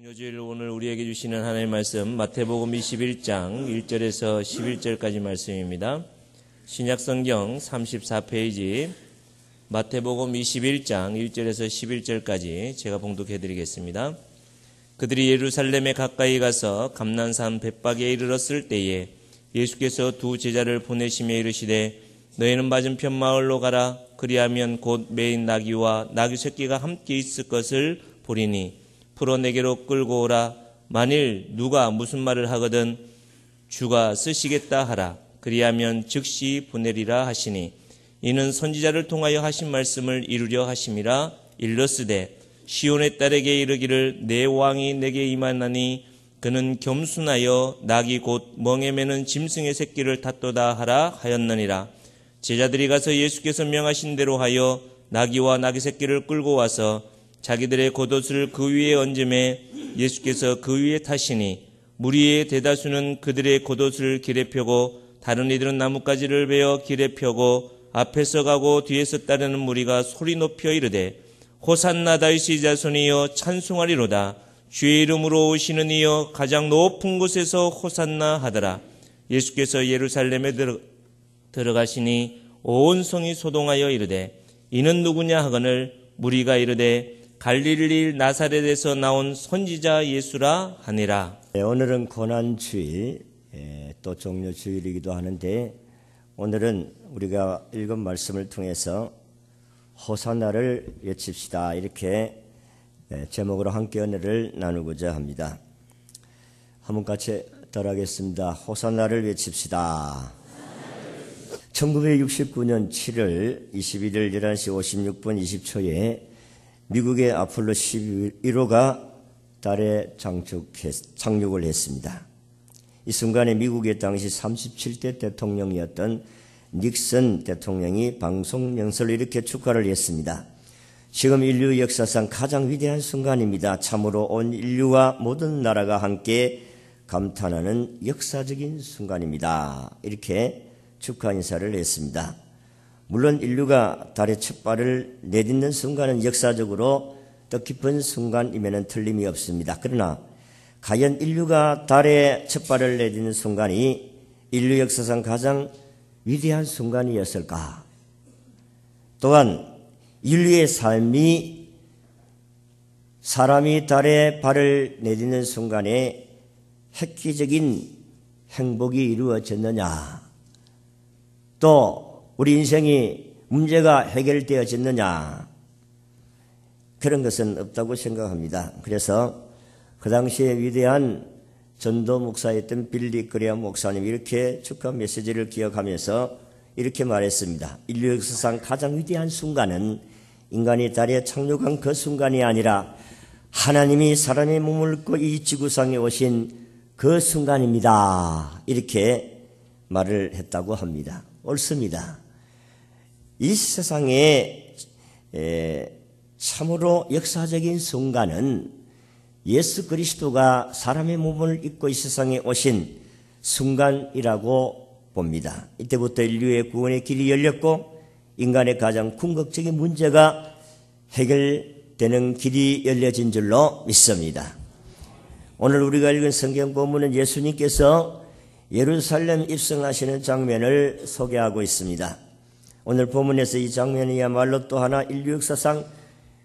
금요주일 오늘 우리에게 주시는 하나님의 말씀 마태복음 21장 1절에서 11절까지 말씀입니다. 신약성경 34페이지 마태복음 21장 1절에서 11절까지 제가 봉독해 드리겠습니다. 그들이 예루살렘에 가까이 가서 감난산 벳박에 이르렀을 때에 예수께서 두 제자를 보내시며 이르시되 너희는 맞은편 마을로 가라. 그리하면 곧 매인 나귀와 나귀 새끼가 함께 있을 것을 보리니 풀어 내게로 끌고 오라. 만일 누가 무슨 말을 하거든 주가 쓰시겠다 하라. 그리하면 즉시 보내리라 하시니 이는 선지자를 통하여 하신 말씀을 이루려 하심이라. 일러스되 시온의 딸에게 이르기를 내 왕이 내게 임하나니 그는 겸손하여 나귀 곧 멍에 매는 짐승의 새끼를 탔도다 하라 하였느니라. 제자들이 가서 예수께서 명하신 대로 하여 나귀와 나귀 새끼를 끌고 와서 자기들의 겉옷을 그 위에 얹음에 예수께서 그 위에 타시니 무리의 대다수는 그들의 겉옷을 길에 펴고 다른 이들은 나뭇가지를 베어 길에 펴고 앞에서 가고 뒤에서 따르는 무리가 소리 높여 이르되 호산나 다윗의 자손이여 찬송하리로다. 주의 이름으로 오시는 이여 가장 높은 곳에서 호산나 하더라. 예수께서 예루살렘에 들어가시니 온 성이 소동하여 이르되 이는 누구냐 하거늘 무리가 이르되 갈릴리 나사렛에서 나온 선지자 예수라 하니라. 오늘은 고난주일, 또 종료주일이기도 하는데 오늘은 우리가 읽은 말씀을 통해서 호산나를 외칩시다 이렇게 제목으로 함께 은혜를 나누고자 합니다. 한번 같이 따라하겠습니다. 호산나를 외칩시다. 1969년 7월 21일 11시 56분 20초에 미국의 아폴로 11호가 달에 착륙을 했습니다. 이 순간에 미국의 당시 37대 대통령이었던 닉슨 대통령이 방송 연설을 이렇게 축하를 했습니다. 지금 인류 역사상 가장 위대한 순간입니다. 참으로 온 인류와 모든 나라가 함께 감탄하는 역사적인 순간입니다. 이렇게 축하 인사를 했습니다. 물론 인류가 달에 첫 발을 내딛는 순간은 역사적으로 뜻깊은 순간임에는 틀림이 없습니다. 그러나 과연 인류가 달에 첫 발을 내딛는 순간이 인류 역사상 가장 위대한 순간이었을까? 또한 인류의 삶이 사람이 달에 발을 내딛는 순간에 획기적인 행복이 이루어졌느냐? 또 우리 인생이 문제가 해결되어졌느냐? 그런 것은 없다고 생각합니다. 그래서 그 당시에 위대한 전도 목사였던 빌리 그레엄 목사님이 이렇게 축하 메시지를 기억하면서 이렇게 말했습니다. 인류 역사상 가장 위대한 순간은 인간이 달에 착륙한 그 순간이 아니라 하나님이 사람의 몸을 입고 이 지구상에 오신 그 순간입니다. 이렇게 말을 했다고 합니다. 옳습니다. 이 세상에 참으로 역사적인 순간은 예수 그리스도가 사람의 몸을 입고 이 세상에 오신 순간이라고 봅니다. 이때부터 인류의 구원의 길이 열렸고 인간의 가장 궁극적인 문제가 해결되는 길이 열려진 줄로 믿습니다. 오늘 우리가 읽은 성경 본문은 예수님께서 예루살렘 입성하시는 장면을 소개하고 있습니다. 오늘 본문에서 이 장면이야말로 또 하나 인류 역사상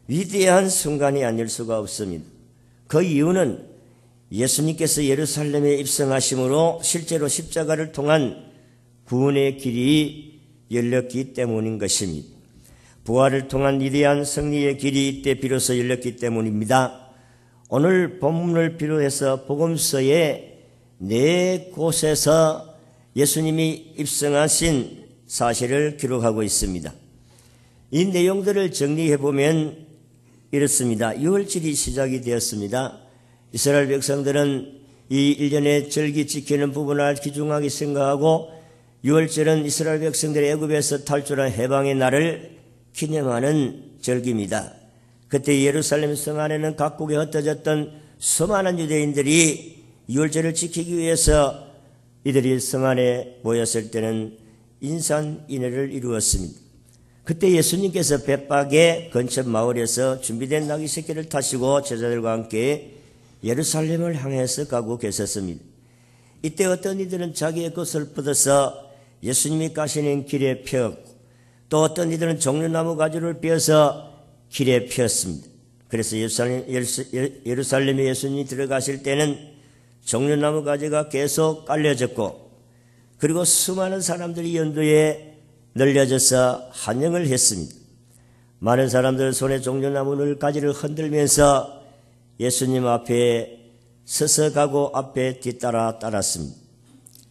위대한 순간이 아닐 수가 없습니다. 그 이유는 예수님께서 예루살렘에 입성하심으로 실제로 십자가를 통한 구원의 길이 열렸기 때문인 것입니다. 부활을 통한 위대한 승리의 길이 이때 비로소 열렸기 때문입니다. 오늘 본문을 비롯해서 복음서에 네 곳에서 예수님이 입성하신 사실을 기록하고 있습니다. 이 내용들을 정리해보면 이렇습니다. 유월절이 시작이 되었습니다. 이스라엘 백성들은 이 1년의 절기 지키는 부분을 귀중하게 생각하고 유월절은 이스라엘 백성들의 애굽에서 탈출한 해방의 날을 기념하는 절기입니다. 그때 예루살렘 성 안에는 각국에 흩어졌던 수많은 유대인들이 유월절을 지키기 위해서 이들이 성 안에 모였을 때는 인산인해를 이루었습니다. 그때 예수님께서 벳박의 근처 마을에서 준비된 나귀 새끼를 타시고 제자들과 함께 예루살렘을 향해서 가고 계셨습니다. 이때 어떤 이들은 자기의 것을 뻗어서 예수님이 가시는 길에 펴었고, 또 어떤 이들은 종려나무 가지를 펴서 길에 폈습니다. 그래서 예루살렘에 예수님이 들어가실 때는 종려나무 가지가 계속 깔려졌고, 그리고 수많은 사람들이 연도에 널려져서 환영을 했습니다. 많은 사람들 손에 종려나무 가지를 흔들면서 예수님 앞에 서서 가고 앞에 뒤따라 따랐습니다.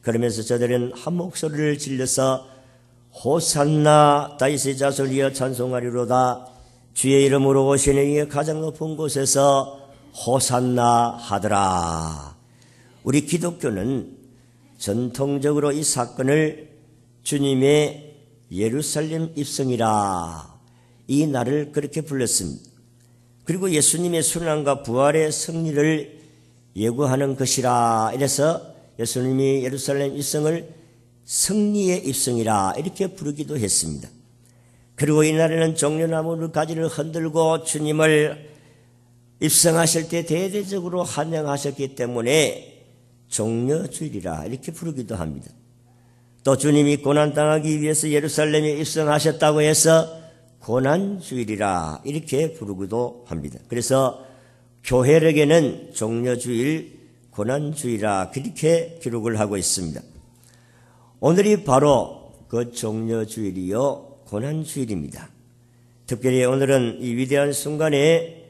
그러면서 저들은 한 목소리를 질러서 호산나 다윗의 자손이여 찬송하리로다, 주의 이름으로 오시는 이의 가장 높은 곳에서 호산나 하더라. 우리 기독교는 전통적으로 이 사건을 주님의 예루살렘 입성이라, 이 날을 그렇게 불렀습니다. 그리고 예수님의 순환과 부활의 승리를 예고하는 것이라, 이래서 예수님이 예루살렘 입성을 승리의 입성이라 이렇게 부르기도 했습니다. 그리고 이날에는 종려나무 가지를 흔들고 주님을 입성하실 때 대대적으로 환영하셨기 때문에 종려주일이라 이렇게 부르기도 합니다. 또 주님이 고난당하기 위해서 예루살렘에 입성하셨다고 해서 고난주일이라 이렇게 부르기도 합니다. 그래서 교회력에는 종려주일, 고난주일이라 그렇게 기록을 하고 있습니다. 오늘이 바로 그 종려주일이요 고난주일입니다. 특별히 오늘은 이 위대한 순간에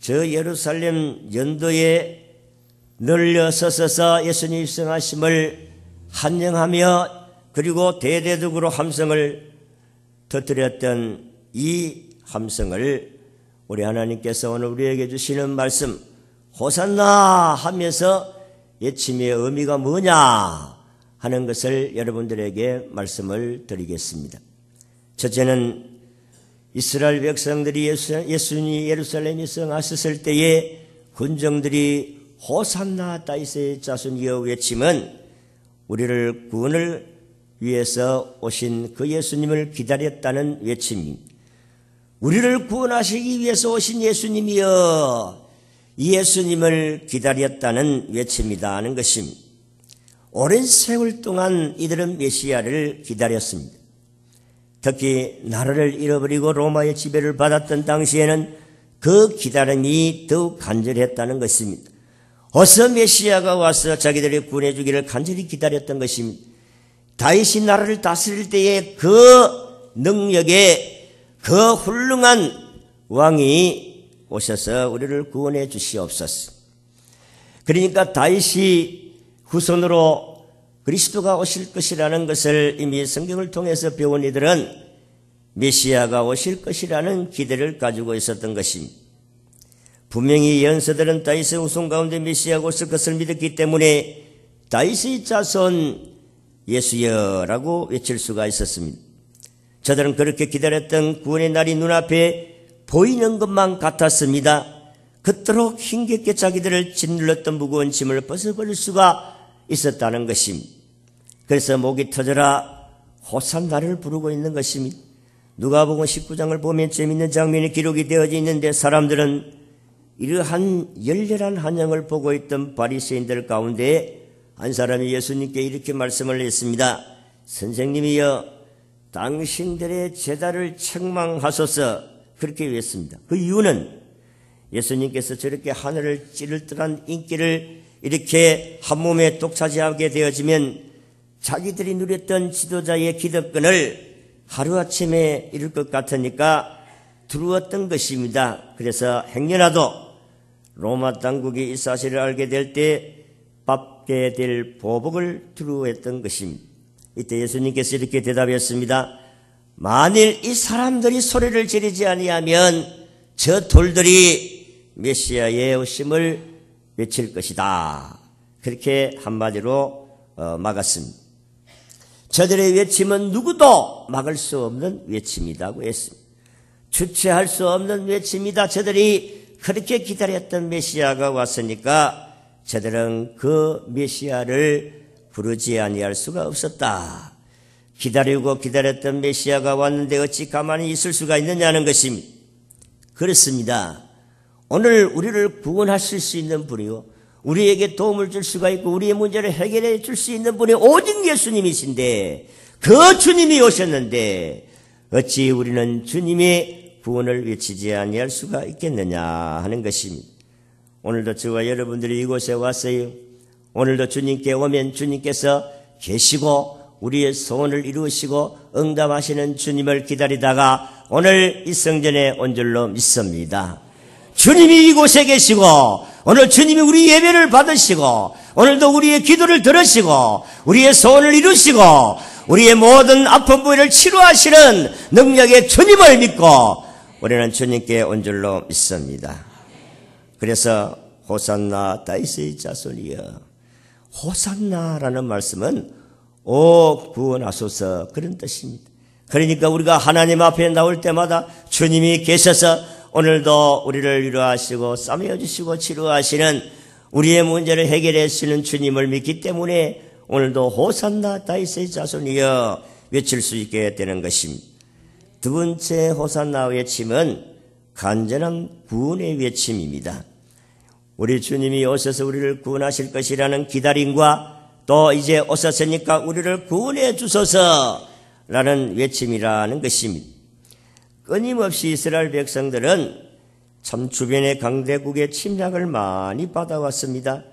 저 예루살렘 연도에 널려 서서서 예수님 입성하심을 환영하며 그리고 대대적으로 함성을 터뜨렸던 이 함성을 우리 하나님께서 오늘 우리에게 주시는 말씀 호산나 하면서 외침의 의미가 뭐냐 하는 것을 여러분들에게 말씀을 드리겠습니다. 첫째는 이스라엘 백성들이 예수님이 예루살렘에 입성하셨을 때에 군정들이 호산나 다윗의 자손이여 외침은 우리를 구원을 위해서 오신 그 예수님을 기다렸다는 외침입니다. 우리를 구원하시기 위해서 오신 예수님이여, 이 예수님을 기다렸다는 외침이다 하는 것입니다. 오랜 세월 동안 이들은 메시아를 기다렸습니다. 특히 나라를 잃어버리고 로마의 지배를 받았던 당시에는 그 기다림이 더욱 간절했다는 것입니다. 어서 메시아가 와서 자기들을 구원해 주기를 간절히 기다렸던 것입니다. 다윗이 나라를 다스릴 때의 그 능력에 그 훌륭한 왕이 오셔서 우리를 구원해 주시옵소서. 그러니까 다윗이 후손으로 그리스도가 오실 것이라는 것을 이미 성경을 통해서 배운 이들은 메시아가 오실 것이라는 기대를 가지고 있었던 것입니다. 분명히 예언서들은 다윗의 후손 가운데 메시아가 오실 것을 믿었기 때문에 다윗의 자손 예수여라고 외칠 수가 있었습니다. 저들은 그렇게 기다렸던 구원의 날이 눈앞에 보이는 것만 같았습니다. 그토록 힘겹게 자기들을 짓눌렀던 무거운 짐을 벗어버릴 수가 있었다는 것입니다. 그래서 목이 터져라 호산나를 부르고 있는 것입니다. 누가복음 19장을 보면 재미있는 장면이 기록이 되어져 있는데 사람들은 이러한 열렬한 환영을 보고 있던 바리새인들 가운데 한 사람이 예수님께 이렇게 말씀을 했습니다. 선생님이여, 당신들의 제자를 책망하소서. 그렇게 했습니다. 그 이유는 예수님께서 저렇게 하늘을 찌를 듯한 인기를 이렇게 한 몸에 독차지하게 되어지면 자기들이 누렸던 지도자의 기득권을 하루아침에 이룰 것 같으니까 두려웠던 것입니다. 그래서 행여라도 로마 당국이 이 사실을 알게 될 때 받게 될 보복을 두려워했던 것입니다. 이때 예수님께서 이렇게 대답했습니다. 만일 이 사람들이 소리를 지르지 아니하면 저 돌들이 메시아의 오심을 외칠 것이다. 그렇게 한마디로 막았습니다. 저들의 외침은 누구도 막을 수 없는 외침이라고 했습니다. 주체할 수 없는 외침이다. 저들이 그렇게 기다렸던 메시아가 왔으니까 저들은 그 메시아를 부르지 아니할 수가 없었다. 기다리고 기다렸던 메시아가 왔는데 어찌 가만히 있을 수가 있느냐는 것입니다. 그렇습니다. 오늘 우리를 구원하실 수 있는 분이요, 우리에게 도움을 줄 수가 있고 우리의 문제를 해결해 줄 수 있는 분이 오직 예수님이신데, 그 주님이 오셨는데 어찌 우리는 주님의 구원을 외치지 아니할 수가 있겠느냐 하는 것입니다. 오늘도 저와 여러분들이 이곳에 왔어요. 오늘도 주님께 오면 주님께서 계시고 우리의 소원을 이루시고 응답하시는 주님을 기다리다가 오늘 이 성전에 온 줄로 믿습니다. 주님이 이곳에 계시고 오늘 주님이 우리 예배를 받으시고 오늘도 우리의 기도를 들으시고 우리의 소원을 이루시고 우리의 모든 아픈 부위를 치료하시는 능력의 주님을 믿고 우리는 주님께 온 줄로 믿습니다. 그래서 호산나 다윗의 자손이여, 호산나라는 말씀은 오 구원하소서 그런 뜻입니다. 그러니까 우리가 하나님 앞에 나올 때마다 주님이 계셔서 오늘도 우리를 위로하시고 싸매어주시고 치료하시는 우리의 문제를 해결해 주시는 주님을 믿기 때문에 오늘도 호산나 다윗의 자손이여 외칠 수 있게 되는 것입니다. 두 번째 호산나 외침은 간절한 구원의 외침입니다. 우리 주님이 오셔서 우리를 구원하실 것이라는 기다림과 또 이제 오셨으니까 우리를 구원해 주소서라는 외침이라는 것입니다. 끊임없이 이스라엘 백성들은 참 주변의 강대국의 침략을 많이 받아왔습니다.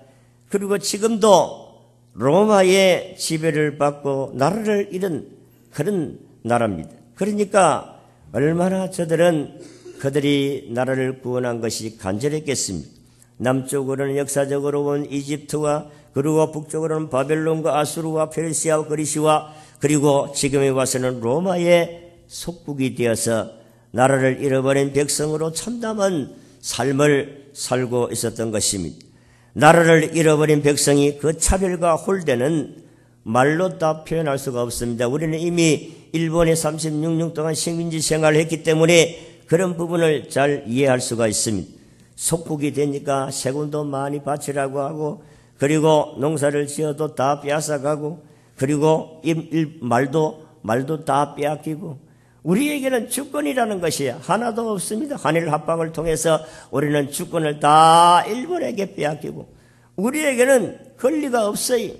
그리고 지금도 로마의 지배를 받고 나라를 잃은 그런 나라입니다. 그러니까 얼마나 저들은 그들이 나라를 구원한 것이 간절했겠습니까? 남쪽으로는 역사적으로 온 이집트와 그리고 북쪽으로는 바벨론과 아수르와 페르시아와 그리스와 그리고 지금에 와서는 로마의 속국이 되어서 나라를 잃어버린 백성으로 참담한 삶을 살고 있었던 것입니다. 나라를 잃어버린 백성이 그 차별과 홀대는 말로 다 표현할 수가 없습니다. 우리는 이미 일본에 36년 동안 식민지 생활을 했기 때문에 그런 부분을 잘 이해할 수가 있습니다. 속국이 되니까 세금도 많이 바치라고 하고 그리고 농사를 지어도 다 빼앗아가고 그리고 말도 다 빼앗기고 우리에게는 주권이라는 것이 하나도 없습니다. 한일 합방을 통해서 우리는 주권을 다 일본에게 빼앗기고 우리에게는 권리가 없어요.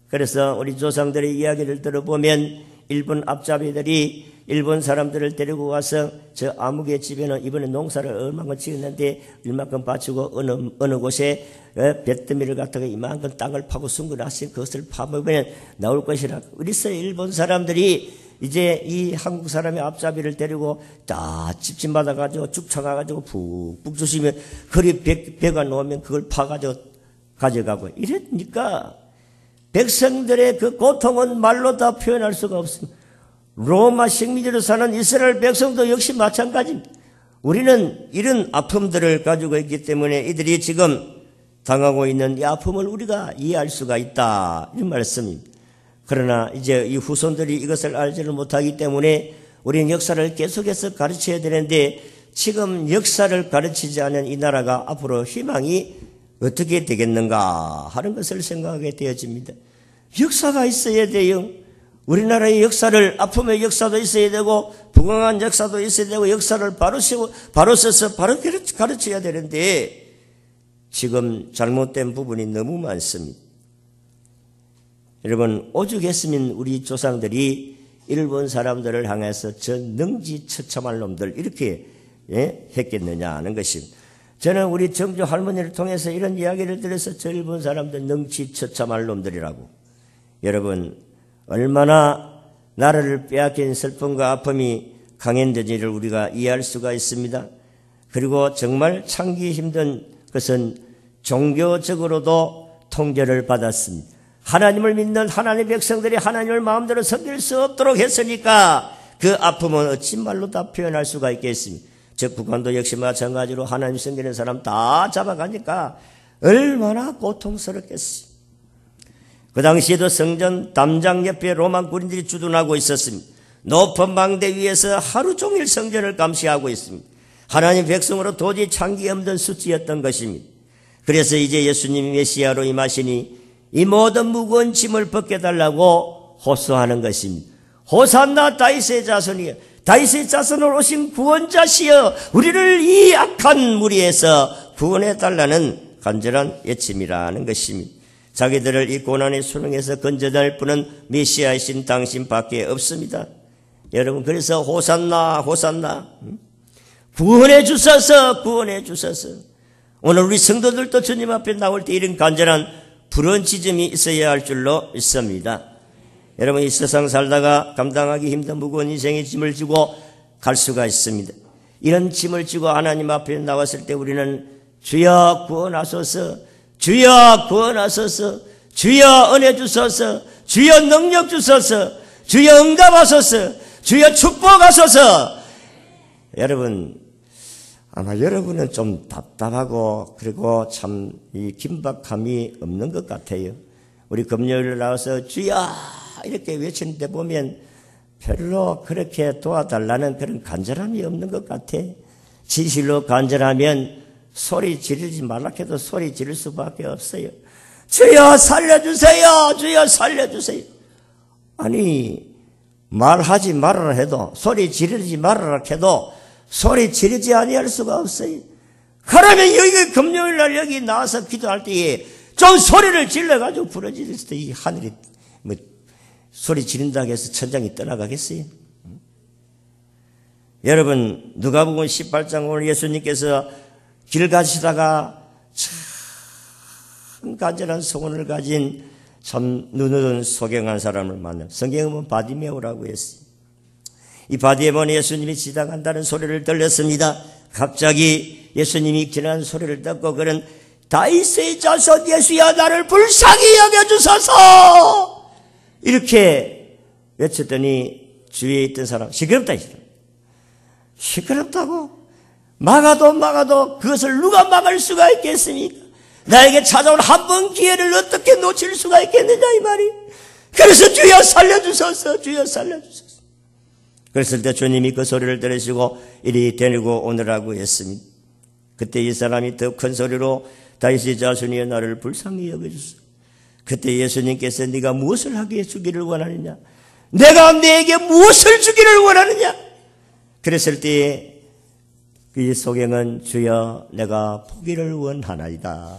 그래서 우리 조상들의 이야기를 들어보면 일본 앞잡이들이 일본 사람들을 데리고 와서 저 아무개 집에는 이번에 농사를 얼마큼 지었는데 얼마큼 바치고 어느 곳에 뱃더미를 갖다가 이만큼 땅을 파고 숨겨놨으니 그것을 파보면 나올 것이라. 그래서 일본 사람들이 이제 이 한국 사람의 앞잡이를 데리고 다 집집 받아가지고 쭉 쳐가가지고 푹푹 주시면 거리 배가 놓으면 그걸 파가지고 가져가고 이러니까 백성들의 그 고통은 말로 다 표현할 수가 없습니다. 로마 식민지로 사는 이스라엘 백성도 역시 마찬가지입니다. 우리는 이런 아픔들을 가지고 있기 때문에 이들이 지금 당하고 있는 이 아픔을 우리가 이해할 수가 있다 이런 말씀입니다. 그러나 이제 이 후손들이 이것을 알지를 못하기 때문에 우리는 역사를 계속해서 가르쳐야 되는데 지금 역사를 가르치지 않은 이 나라가 앞으로 희망이 어떻게 되겠는가 하는 것을 생각하게 되어집니다. 역사가 있어야 돼요. 우리나라의 역사를 아픔의 역사도 있어야 되고 부강한 역사도 있어야 되고 역사를 바로 써서 바로 가르쳐야 되는데 지금 잘못된 부분이 너무 많습니다. 여러분 오죽했으면 우리 조상들이 일본 사람들을 향해서 저 능지처참할 놈들 이렇게 했겠느냐 하는 것입니다. 저는 우리 정조 할머니를 통해서 이런 이야기를 들어서 저 일본 사람들 능지처참할 놈들이라고. 여러분 얼마나 나라를 빼앗긴 슬픔과 아픔이 강했는지를 우리가 이해할 수가 있습니다. 그리고 정말 참기 힘든 것은 종교적으로도 통제를 받았습니다. 하나님을 믿는 하나님의 백성들이 하나님을 마음대로 섬길 수 없도록 했으니까 그 아픔은 어찌 말로 다 표현할 수가 있겠습니까? 즉 북한도 역시 마찬가지로 하나님 섬기는 사람 다 잡아가니까 얼마나 고통스럽겠어요. 그 당시에도 성전 담장 옆에 로마 군인들이 주둔하고 있었습니다. 높은 망대 위에서 하루 종일 성전을 감시하고 있습니다. 하나님 백성으로 도저히 참기 없는 수치였던 것입니다. 그래서 이제 예수님이 메시아로 임하시니 이 모든 무거운 짐을 벗겨달라고 호소하는 것입니다. 호산나 다윗의 자손이여, 다윗의 자손으로 오신 구원자시여 우리를 이 악한 무리에서 구원해달라는 간절한 외침이라는 것입니다. 자기들을 이 고난의 수렁에서 건져낼 분은 메시아이신 당신밖에 없습니다. 여러분 그래서 호산나 호산나 구원해 주소서 구원해 주소서. 오늘 우리 성도들도 주님 앞에 나올 때 이런 간절한 부르짖음이 있어야 할 줄로 믿습니다. 여러분 이 세상 살다가 감당하기 힘든 무거운 인생의 짐을 지고 갈 수가 있습니다. 이런 짐을 지고 하나님 앞에 나왔을 때 우리는 주여 구원하소서 주여 구원하소서 주여 은혜 주소서 주여 능력 주소서 주여 응답하소서 주여 축복하소서. 여러분 아마 여러분은 좀 답답하고 그리고 참 이 긴박함이 없는 것 같아요. 우리 금요일 나와서 주여 이렇게 외치는데 보면 별로 그렇게 도와달라는 그런 간절함이 없는 것 같아. 진실로 간절하면 소리 지르지 말라 해도 소리 지를 수밖에 없어요. 주여 살려주세요 주여 살려주세요. 아니 말하지 말아라 해도 소리 지르지 말아라 해도 소리 지르지 아니할 수가 없어요. 그러면 여기 금요일날 여기 나와서 기도할 때에 좀 소리를 질러가지고 부러지실 때 이 하늘이 뭐 소리 지른다고 해서 천장이 떠나가겠어요? 여러분 누가복음 18장 오늘 예수님께서 길 가시다가 참 간절한 소원을 가진 참 눈어둔 소경한 사람을 만나 성경은 바디메오라고 했어요. 이 바디메오는 예수님이 지나간다는 소리를 들렸습니다. 갑자기 예수님이 지나가는 소리를 듣고 그는 다윗의 자손 예수야 나를 불쌍히 여겨주소서 이렇게 외쳤더니 주위에 있던 사람 시끄럽다 시끄럽다고 막아도 그것을 누가 막을 수가 있겠습니까? 나에게 찾아온 한 번 기회를 어떻게 놓칠 수가 있겠느냐 이 말이. 그래서 주여 살려주소서 주여 살려주소서. 그랬을 때 주님이 그 소리를 들으시고 이리 데리고 오느라고 했습니다. 그때 이 사람이 더 큰 소리로 다윗의 자손이여 나를 불쌍히 여겨주소서. 그때 예수님께서 네가 무엇을 하기에 주기를 원하느냐 내가 네게 무엇을 주기를 원하느냐 그랬을 때에 그 소경은 주여 내가 포기를 원하나이다.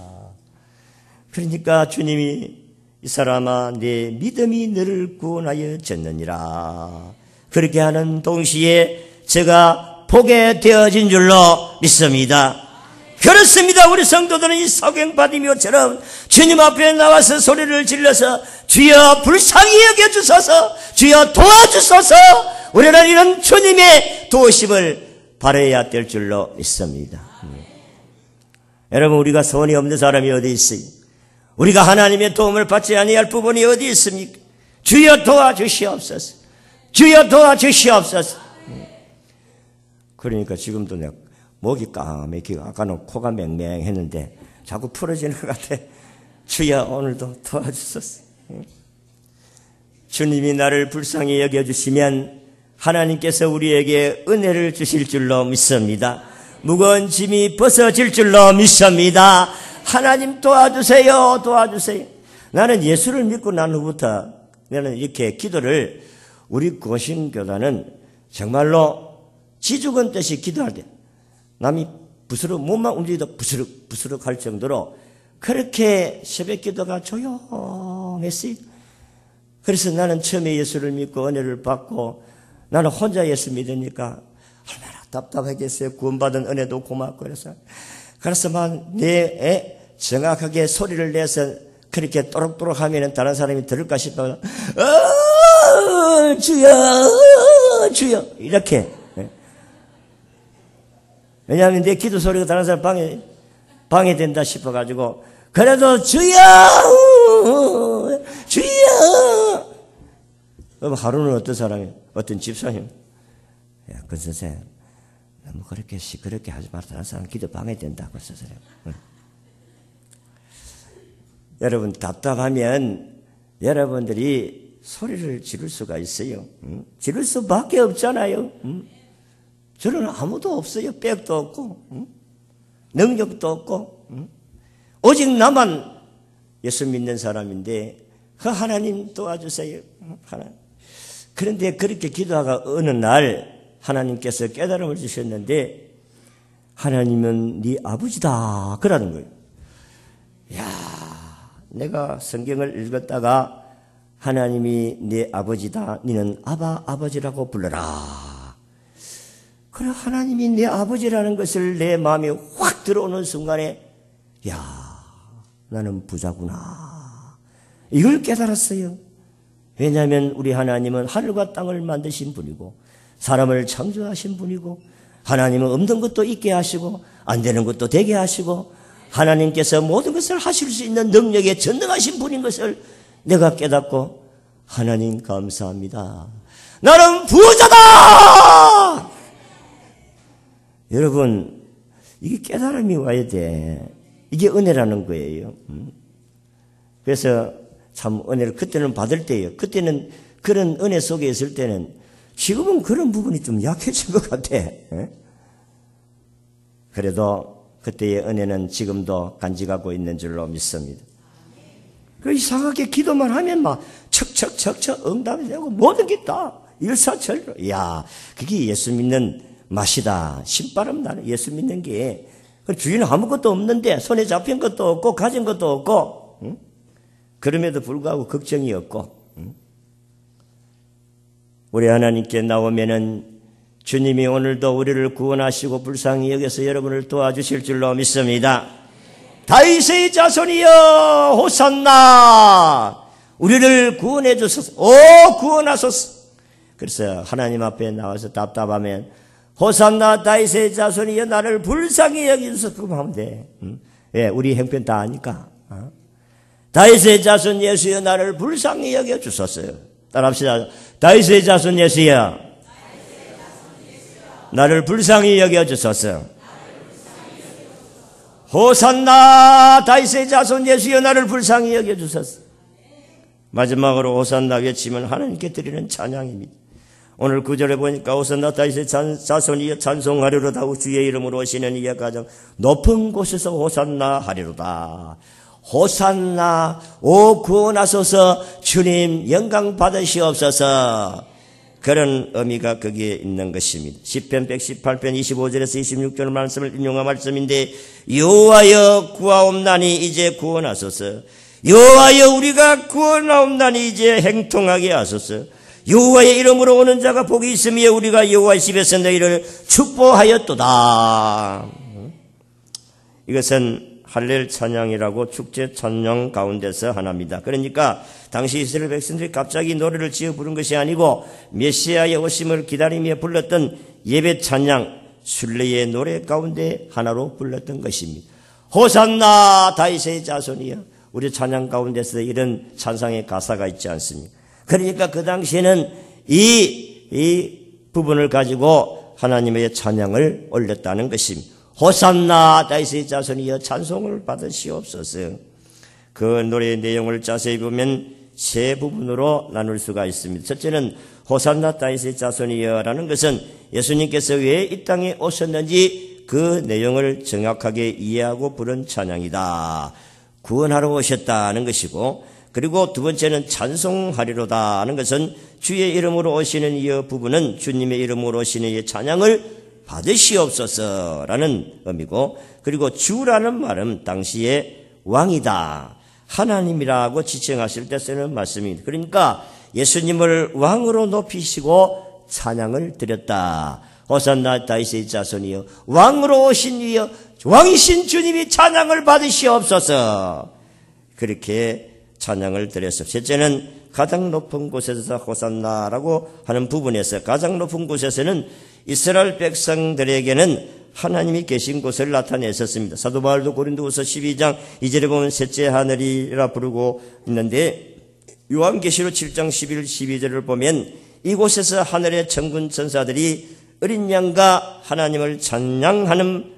그러니까 주님이 이 사람아 네 믿음이 너를 구원하여 졌느니라. 그렇게 하는 동시에 제가 보게 되어진 줄로 믿습니다. 그렇습니다. 우리 성도들은 이 소경 바디메오처럼 주님 앞에 나와서 소리를 질러서 주여 불쌍히 여겨주소서 주여 도와주소서 우리는 이런 주님의 도우심을 바라야 될 줄로 믿습니다. 여러분 우리가 소원이 없는 사람이 어디 있어요? 우리가 하나님의 도움을 받지 아니할 부분이 어디 있습니까? 주여 도와주시옵소서 주여 도와주시옵소서. 그러니까 지금도 내가 목이 까매기고 아까는 코가 맹맹했는데 자꾸 풀어지는 것 같아. 주여 오늘도 도와주소서. 주님이 나를 불쌍히 여겨주시면 하나님께서 우리에게 은혜를 주실 줄로 믿습니다. 무거운 짐이 벗어질 줄로 믿습니다. 하나님 도와주세요 도와주세요. 나는 예수를 믿고 난 후부터 나는 이렇게 기도를 우리 고신교단은 정말로 지죽은 듯이 기도할 때 남이 부스럭 몸만 움직여도 부스럭 할 정도로 그렇게 새벽 기도가 조용했어요. 그래서 나는 처음에 예수를 믿고 은혜를 받고 나는 혼자 예수 믿으니까 얼마나 답답하겠어요. 구원받은 은혜도 고맙고 그래서 막 내 정확하게 소리를 내서 그렇게 또록또록 하면은 다른 사람이 들을까 싶어 주여 주여 이렇게. 왜냐하면 내 기도 소리가 다른 사람 방해된다 싶어가지고 그래도 주여 주여. 그럼 하루는 어떤 사람이 어떤 집사님 야, 그 선생님 너무 그렇게 시끄럽게 하지 마라. 다른 사람 기도 방해된다. 그 선생님. 여러분 답답하면 여러분들이 소리를 지를 수가 있어요. 지를 수밖에 없잖아요. 저는 아무도 없어요. 백도 없고 능력도 없고 오직 나만 예수 믿는 사람인데 그 하나님 도와주세요. 하나님. 그런데 그렇게 기도하가 어느 날 하나님께서 깨달음을 주셨는데 하나님은 네 아버지다 그러는 거예요. 야, 내가 성경을 읽었다가 하나님이 네 아버지다, 너는 아버지라고 불러라. 그래, 하나님이 내 아버지라는 것을 내 마음에 확 들어오는 순간에 야, 나는 부자구나, 이걸 깨달았어요. 왜냐하면 우리 하나님은 하늘과 땅을 만드신 분이고 사람을 창조하신 분이고 하나님은 없는 것도 있게 하시고 안 되는 것도 되게 하시고 하나님께서 모든 것을 하실 수 있는 능력에 전능하신 분인 것을 내가 깨닫고 하나님 감사합니다, 나는 부자다. 여러분, 이게 깨달음이 와야 돼. 이게 은혜라는 거예요. 그래서 참 은혜를 그때는 받을 때예요. 그때는 그런 은혜 속에 있을 때는, 지금은 그런 부분이 좀 약해진 것 같아. 그래도 그때의 은혜는 지금도 간직하고 있는 줄로 믿습니다. 그 이상하게 기도만 하면 막 척척척척 응답이 되고 모든 게 다 일사천리로. 이야, 그게 예수 믿는 맛이다. 신바람 나는 예수 믿는 게. 주위는 아무것도 없는데 손에 잡힌 것도 없고 가진 것도 없고, 응? 그럼에도 불구하고 걱정이 없고, 응? 우리 하나님께 나오면은 주님이 오늘도 우리를 구원하시고 불쌍히 여겨서 여러분을 도와주실 줄로 믿습니다. 다윗의 자손이여 호산나, 우리를 구원해 주소서. 오, 구원하소서. 그래서 하나님 앞에 나와서 답답하면 호산나 다윗의 자손이여 나를 불쌍히 여기소서, 그럼 하면 돼. 예, 우리 형편 다 아니까. 다윗의 자손 예수여 나를 불쌍히 여겨 주소서. 따라합시다. 다윗의 자손 예수여 나를 불쌍히 여겨 주소서. 호산나 다윗의 자손 예수여 나를 불쌍히 여겨 주소서. 마지막으로 호산나 외치면 하나님께 드리는 찬양입니다. 오늘 9절에 보니까 호산나 다윗의 자손이여 찬송하리로다. 주의 이름으로 오시는 이의 가장 높은 곳에서 호산나 하리로다. 호산나, 오 구원하소서, 주님 영광 받으시옵소서. 그런 의미가 거기에 있는 것입니다. 시편 118편 25절에서 26절 말씀을 인용한 말씀인데, 여호와여 구하옵나니 이제 구원하소서. 여호와여 우리가 구원하옵나니 이제 행통하게 하소서. 여호와의 이름으로 오는 자가 복이 있으며 우리가 여호와의 집에서 너희를 축복하였도다. 이것은 할렐 찬양이라고 축제 찬양 가운데서 하나입니다. 그러니까 당시 이스라엘 백성들이 갑자기 노래를 지어 부른 것이 아니고 메시아의 오심을 기다리며 불렀던 예배 찬양, 순례의 노래 가운데 하나로 불렀던 것입니다. 호산나 다윗의 자손이여. 우리 찬양 가운데서 이런 찬상의 가사가 있지 않습니까? 그러니까 그 당시에는 이 부분을 가지고 하나님의 찬양을 올렸다는 것입니다. 호산나 다윗의 자손이여 찬송을 받으시옵소서. 그 노래의 내용을 자세히 보면 세 부분으로 나눌 수가 있습니다. 첫째는 호산나 다윗의 자손이여라는 것은 예수님께서 왜 이 땅에 오셨는지 그 내용을 정확하게 이해하고 부른 찬양이다. 구원하러 오셨다는 것이고, 그리고 두 번째는 찬송하리로다 하는 것은 주의 이름으로 오시는 이 부분은 주님의 이름으로 오시는 이 찬양을 받으시옵소서라는 의미고, 그리고 주라는 말은 당시에 왕이다, 하나님이라고 지칭하실 때 쓰는 말씀입니다. 그러니까 예수님을 왕으로 높이시고 찬양을 드렸다. 호산나 다윗의 자손이여 왕으로 오신 이여 왕이신 주님이 찬양을 받으시옵소서. 그렇게 찬양을 드렸습니다. 셋째는 가장 높은 곳에서 호산나라고 하는 부분에서, 가장 높은 곳에서는 이스라엘 백성들에게는 하나님이 계신 곳을 나타냈었습니다. 사도 바울도 고린도후서 12장 2절에 보면 셋째 하늘이라 부르고 있는데, 요한계시록 7장 11, 12절을 보면 이곳에서 하늘의 천군 천사들이 어린 양과 하나님을 찬양하는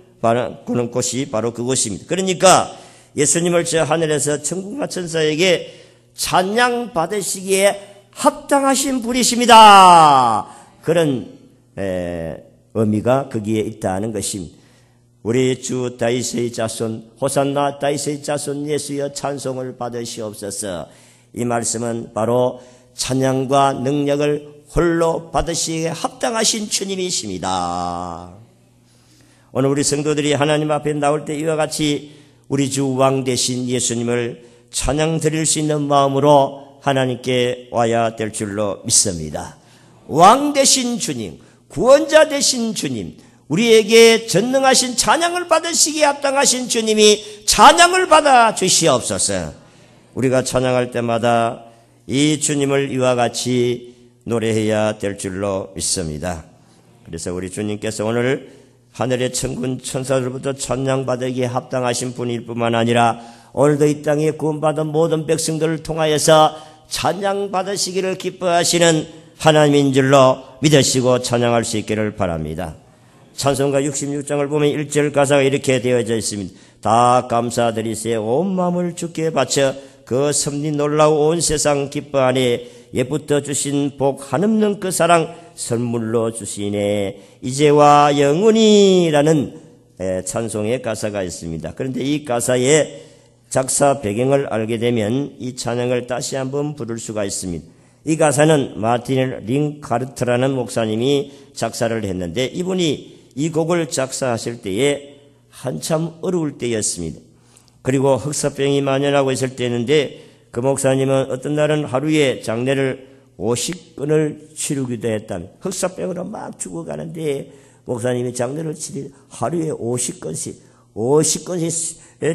그런 곳이 바로 그곳입니다. 그러니까 예수님을 저 하늘에서 천군과 천사에게 찬양 받으시기에 합당하신 분이십니다. 그런 의미가 거기에 있다는 것입니다. 우리 주 다윗의 자손 호산나 다윗의 자손 예수여 찬송을 받으시옵소서. 이 말씀은 바로 찬양과 능력을 홀로 받으시기에 합당하신 주님이십니다. 오늘 우리 성도들이 하나님 앞에 나올 때 이와 같이 우리 주 왕 되신 예수님을 찬양 드릴 수 있는 마음으로 하나님께 와야 될 줄로 믿습니다. 왕 되신 주님, 구원자 되신 주님, 우리에게 전능하신 찬양을 받으시기에 합당하신 주님이 찬양을 받아 주시옵소서. 우리가 찬양할 때마다 이 주님을 이와 같이 노래해야 될 줄로 믿습니다. 그래서 우리 주님께서 오늘 하늘의 천군 천사들부터 찬양받으기에 합당하신 분일 뿐만 아니라 오늘도 이 땅에 구원받은 모든 백성들을 통하여서 찬양받으시기를 기뻐하시는 하나님인 줄로 믿으시고 찬양할 수 있기를 바랍니다. 찬송가 66장을 보면 1절 가사가 이렇게 되어져 있습니다. 다 감사드리세 온 마음을 주께 바쳐 그 섭리 놀라고 온 세상 기뻐하네 예부터 주신 복 한없는 그 사랑 선물로 주시네 이제와 영원히라는 찬송의 가사가 있습니다. 그런데 이 가사의 작사 배경을 알게 되면 이 찬양을 다시 한번 부를 수가 있습니다. 이 가사는 마틴 링카르트라는 목사님이 작사를 했는데 이분이 이 곡을 작사하실 때에 한참 어려울 때였습니다. 그리고 흑사병이 만연하고 있을 때였는데 그 목사님은 어떤 날은 하루에 장례를 50건을 치르기도 했다며 흑사병으로 막 죽어가는데 목사님이 장례를 치르 하루에 50건씩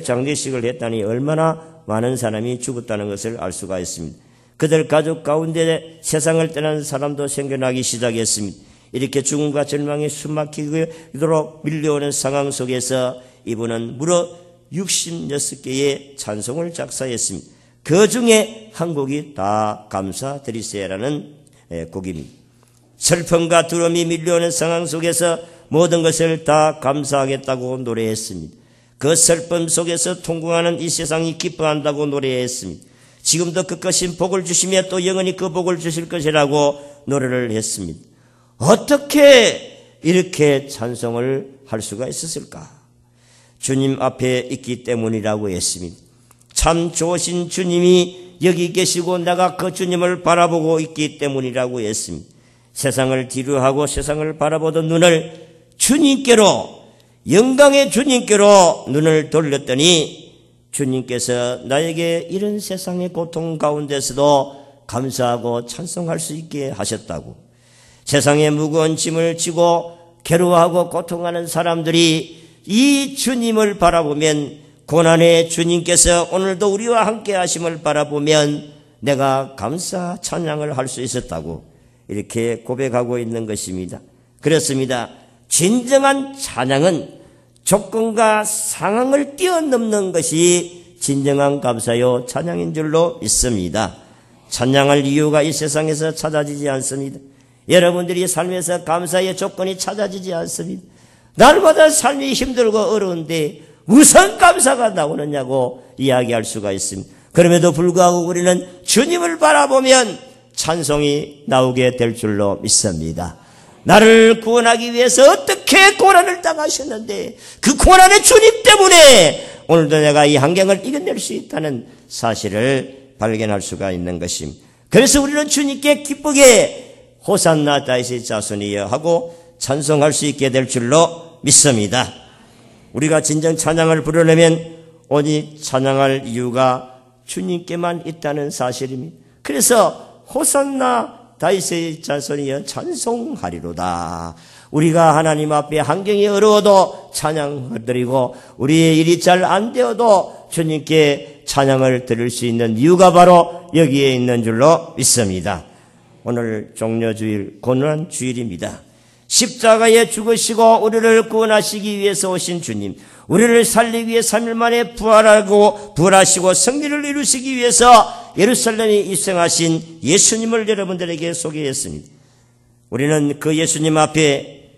장례식을 했다니 얼마나 많은 사람이 죽었다는 것을 알 수가 있습니다. 그들 가족 가운데 세상을 떠난 사람도 생겨나기 시작했습니다. 이렇게 죽음과 절망이 숨막히도록 밀려오는 상황 속에서 이분은 무려 66개의 찬송을 작사했습니다. 그 중에 한 곡이 다 감사드리세요라는 곡입니다. 슬픔과 두려움이 밀려오는 상황 속에서 모든 것을 다 감사하겠다고 노래했습니다. 그 슬픔 속에서 통곡하는 이 세상이 기뻐한다고 노래했습니다. 지금도 끝까지 복을 주시며 또 영원히 그 복을 주실 것이라고 노래를 했습니다. 어떻게 이렇게 찬송을 할 수가 있었을까? 주님 앞에 있기 때문이라고 했습니다. 참 좋으신 주님이 여기 계시고 내가 그 주님을 바라보고 있기 때문이라고 했습니다. 세상을 뒤로하고 세상을 바라보던 눈을 주님께로 영광의 주님께로 눈을 돌렸더니 주님께서 나에게 이런 세상의 고통 가운데서도 감사하고 찬송할 수 있게 하셨다고. 세상의 무거운 짐을 지고 괴로워하고 고통하는 사람들이 이 주님을 바라보면 고난의 주님께서 오늘도 우리와 함께 하심을 바라보면 내가 감사 찬양을 할 수 있었다고 이렇게 고백하고 있는 것입니다. 그렇습니다. 진정한 찬양은 조건과 상황을 뛰어넘는 것이 진정한 감사요 찬양인 줄로 믿습니다. 찬양할 이유가 이 세상에서 찾아지지 않습니다. 여러분들이 삶에서 감사의 조건이 찾아지지 않습니다. 날마다 삶이 힘들고 어려운데 무슨 감사가 나오느냐고 이야기할 수가 있습니다. 그럼에도 불구하고 우리는 주님을 바라보면 찬송이 나오게 될 줄로 믿습니다. 나를 구원하기 위해서 어떻게 고난을 당하셨는데 그 고난의 주님 때문에 오늘도 내가 이 환경을 이겨낼 수 있다는 사실을 발견할 수가 있는 것입니다. 그래서 우리는 주님께 기쁘게 호산나 다윗의 자손이여 하고 찬송할 수 있게 될 줄로 믿습니다. 우리가 진정 찬양을 부르려면 오직 찬양할 이유가 주님께만 있다는 사실입니다. 그래서 호산나 다윗의 자손이여 찬송하리로다. 우리가 하나님 앞에 환경이 어려워도 찬양을 드리고 우리의 일이 잘 안 되어도 주님께 찬양을 드릴 수 있는 이유가 바로 여기에 있는 줄로 믿습니다. 오늘 종려주일 고난 주일입니다. 십자가에 죽으시고 우리를 구원하시기 위해서 오신 주님, 우리를 살리기 위해 3일 만에 부활하시고 승리를 이루시기 위해서 예루살렘에 입성하신 예수님을 여러분들에게 소개했습니다. 우리는 그 예수님 앞에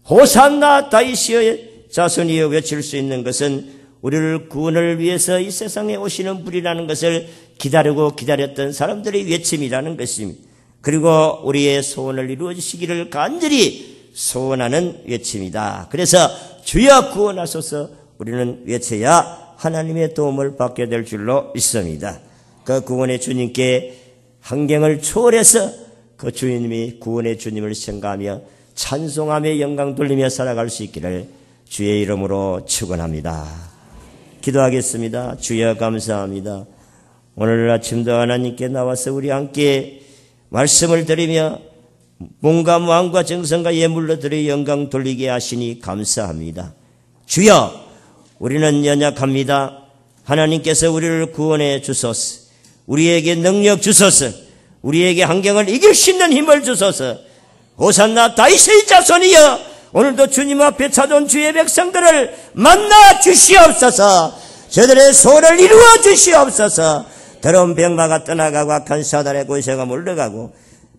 호산나 다윗의 자손이여 외칠 수 있는 것은 우리를 구원을 위해서 이 세상에 오시는 분이라는 것을 기다렸던 사람들의 외침이라는 것입니다. 그리고 우리의 소원을 이루어 주시기를 간절히 소원하는 외침이다. 그래서 주여 구원하소서 우리는 외쳐야 하나님의 도움을 받게 될 줄로 믿습니다. 그 구원의 주님께 환경을 초월해서 그 주님이 구원의 주님을 생각하며 찬송하며 영광 돌리며 살아갈 수 있기를 주의 이름으로 축원합니다. 기도하겠습니다. 주여 감사합니다. 오늘 아침도 하나님께 나와서 우리 함께 말씀을 드리며 몸과 마음과 정성과 예물로 드려 영광 돌리게 하시니 감사합니다. 주여, 우리는 연약합니다. 하나님께서 우리를 구원해 주소서. 우리에게 능력 주소서. 우리에게 환경을 이길 수 있는 힘을 주소서. 호산나 다윗의 자손이여, 오늘도 주님 앞에 찾아온 주의 백성들을 만나 주시옵소서. 저들의 소원을 이루어 주시옵소서. 더러운 병마가 떠나가고 악한 사단의 권세가 물러가고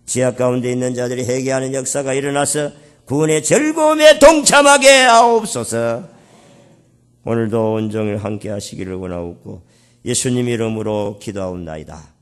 지하 가운데 있는 자들이 회개하는 역사가 일어나서 구원의 즐거움에 동참하게 하옵소서. 오늘도 온종일 함께 하시기를 원하옵고 예수님 이름으로 기도하옵나이다.